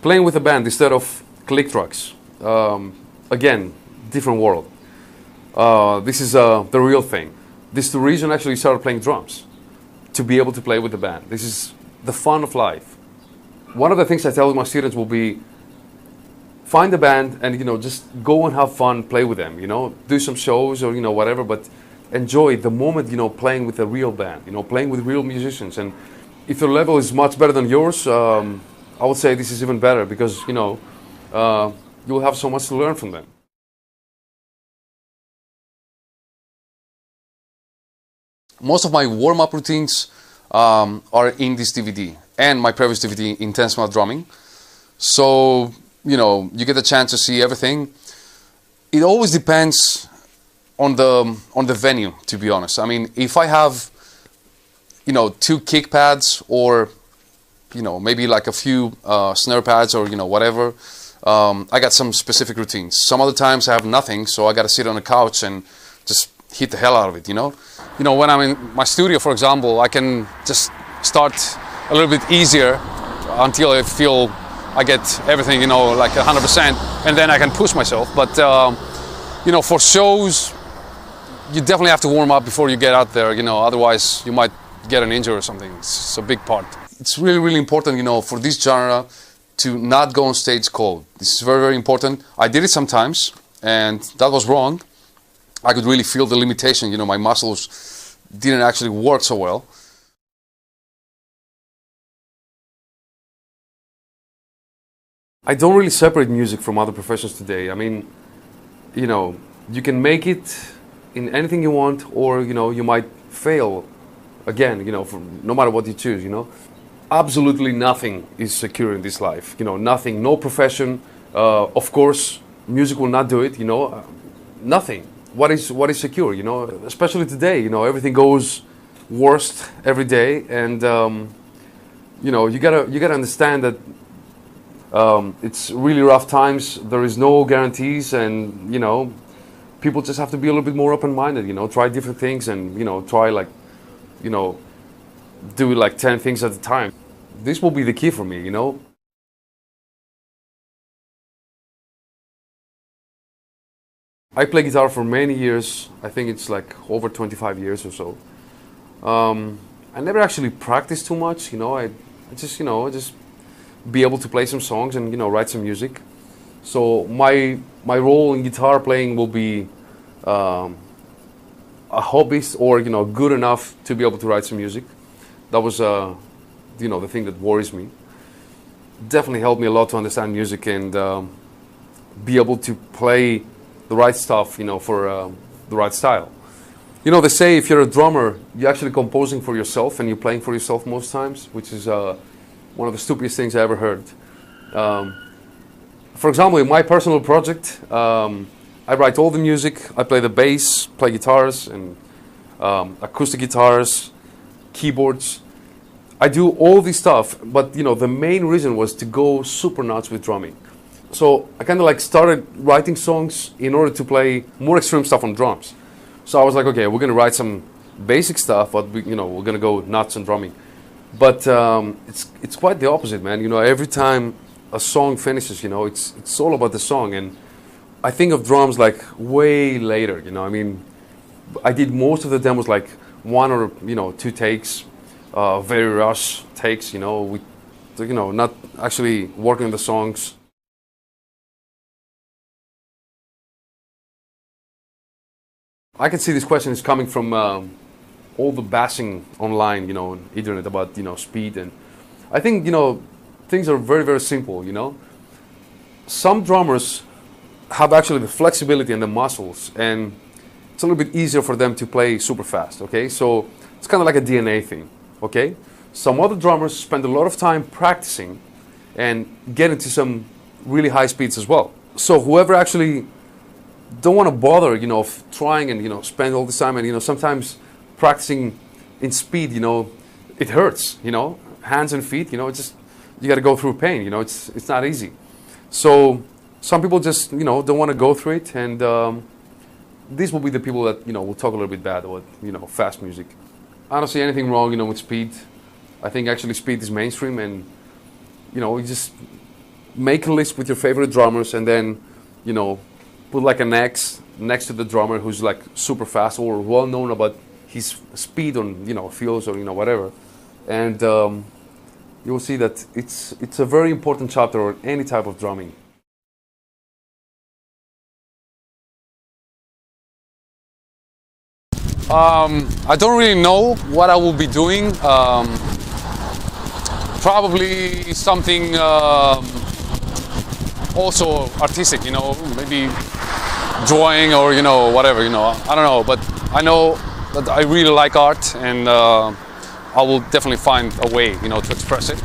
Playing with a band instead of click tracks. Again, different world. This is the real thing. This is the reason I actually started playing drums, to be able to play with the band. This is the fun of life. One of the things I tell my students will be, find a band and just go and have fun, play with them. Do some shows or whatever, but enjoy the moment. Playing with a real band. Playing with real musicians. And if your level is much better than yours, I would say this is even better because you'll have so much to learn from them. Most of my warm-up routines are in this DVD and my previous DVD, Intense Mouth Drumming. So, you get a chance to see everything. It always depends on the venue, to be honest. I mean, if I have, 2 kick pads or, maybe like a few snare pads or, whatever, I got some specific routines. Some other times I have nothing, so I got to sit on the couch and just hit the hell out of it, when I'm in my studio, for example, I can just start a little bit easier until I feel I get everything, like 100%, and then I can push myself. But, for shows, you definitely have to warm up before you get out there, otherwise you might get an injury or something. It's a big part. It's really, really important, for this genre to not go on stage cold. This is very, very important. I did it sometimes, and that was wrong. I could really feel the limitation, my muscles didn't actually work so well. I don't really separate music from other professions today. I mean, you can make it in anything you want, or, you might fail again, no matter what you choose, Absolutely nothing is secure in this life, nothing, no profession. Of course, music will not do it, nothing. What is secure, especially today, everything goes worst every day, and you gotta understand that it's really rough times. There is no guarantees, and people just have to be a little bit more open-minded. Try different things, and try do like 10 things at a time. This will be the key for me. I play guitar for many years. I think it's like over 25 years or so. I never actually practiced too much. I just be able to play some songs and write some music. So my role in guitar playing will be a hobbyist or good enough to be able to write some music. That was the thing that worries me. Definitely helped me a lot to understand music and be able to play the right stuff, for the right style. They say if you're a drummer, you're actually composing for yourself and you're playing for yourself most times, which is one of the stupidest things I ever heard. For example, in my personal project, I write all the music. I play the bass, play guitars and acoustic guitars, keyboards. I do all this stuff, but the main reason was to go super nuts with drumming. So I kind of started writing songs in order to play more extreme stuff on drums. So I was like, okay, we're gonna write some basic stuff, but we're gonna go nuts on drumming. But it's quite the opposite, man. Every time a song finishes, it's all about the song. And I think of drums way later. I mean, I did most of the demos 1 or 2 takes, very rush takes. With not actually working on the songs. I can see this question is coming from all the bashing online, on internet about, speed. And I think, things are very, very simple, Some drummers have actually the flexibility and the muscles, and it's a little bit easier for them to play super fast, okay? So it's kind of like a DNA thing, okay? Some other drummers spend a lot of time practicing and get into some really high speeds as well. So whoever actually don't want to bother, of trying and, spend all this time and, sometimes practicing in speed, it hurts, hands and feet, you got to go through pain, it's not easy. So some people just, don't want to go through it, and these will be the people that, will talk a little bit bad about, fast music. I don't see anything wrong, with speed. I think actually speed is mainstream, and, you just make a list with your favorite drummers, and then, you know, put like an X next to the drummer who's like super fast or well known about his speed on, you know, fields or, you know, whatever. And you'll see that it's a very important chapter on any type of drumming. I don't really know what I will be doing. Probably something also artistic, you know, maybe drawing or, you know, whatever, you know, I don't know. But I know that I really like art, and I will definitely find a way, you know, to express it.